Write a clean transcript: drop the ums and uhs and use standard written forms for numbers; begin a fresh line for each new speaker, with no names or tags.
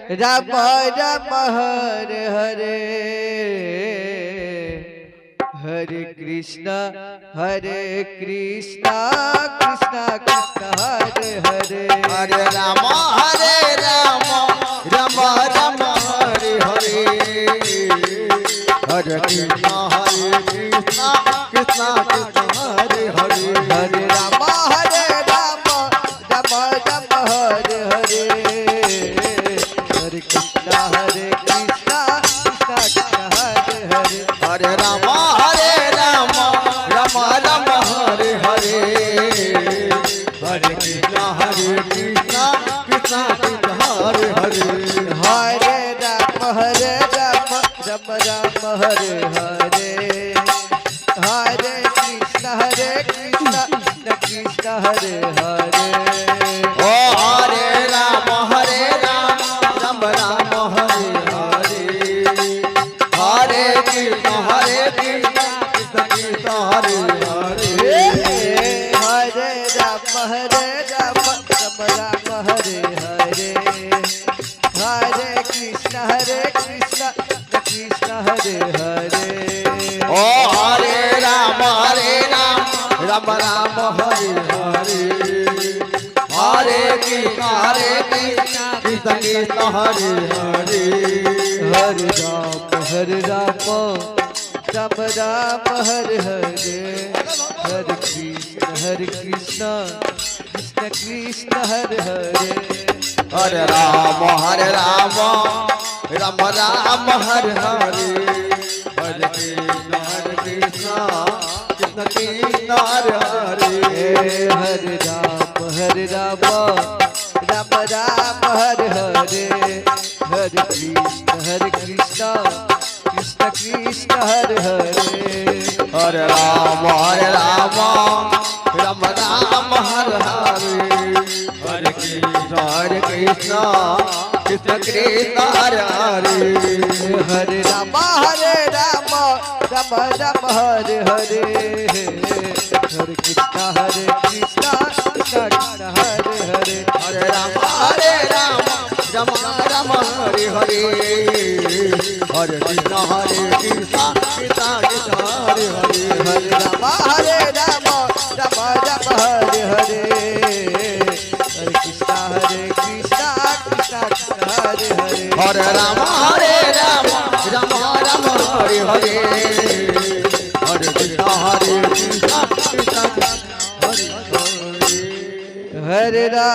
Ram Ram Hare Hare Hare Krishna Krishna Krishna Hare Hare
Hare Ram Ram Ram Hare Hare Hare Krishna Krishna Krishna Hare Hare
Hare Ram Ram Ram Hare Hare Hare Krishna Krishna Krishna Hare Hare
Hare Ram Ram Ram Hare Hare Hare Krishna Krishna Krishna Hare Hare
Hare Ram Ram Ram Hare Hare Hare Krishna Krishna Krishna Hare Hare
ओ हरे Ram Ram Ram Hare Hare Hare Krishna Krishna Krishna Hare Hare
Hare Ram Ram Ram Hare Hare Hare Krishna Krishna Krishna Hare Hare
ओ हरे Ram Ram Ram Hare Hare Hare Krishna Krishna Krishna Hare Hare
Hare Ram Ram Ram Hare Hare Hare Krishna Krishna Krishna Hare Hare
Hare Ram Ram Ram Hare Hare Hare Krishna Krishna Krishna Hare Hare
Hare Ram Ram Ram Hare Hare Hare Krishna Krishna Krishna Hare Hare
Hare Ram Ram Ram Hare Hare Hare Krishna Krishna Krishna Hare Hare
Hare Ram Ram Ram Hare Hare Hare Krishna Krishna Krishna Hare Hare
Hare Ram Ram Ram Hare Hare Hare Krishna Krishna Krishna Hare Hare
Hare Ram Ram Ram Hare Hare Hare Krishna Krishna Krishna Hare Hare
Hare Ram Ram Hare Hare Hare Krishna Krishna Krishna Hare Hare
Hare Ram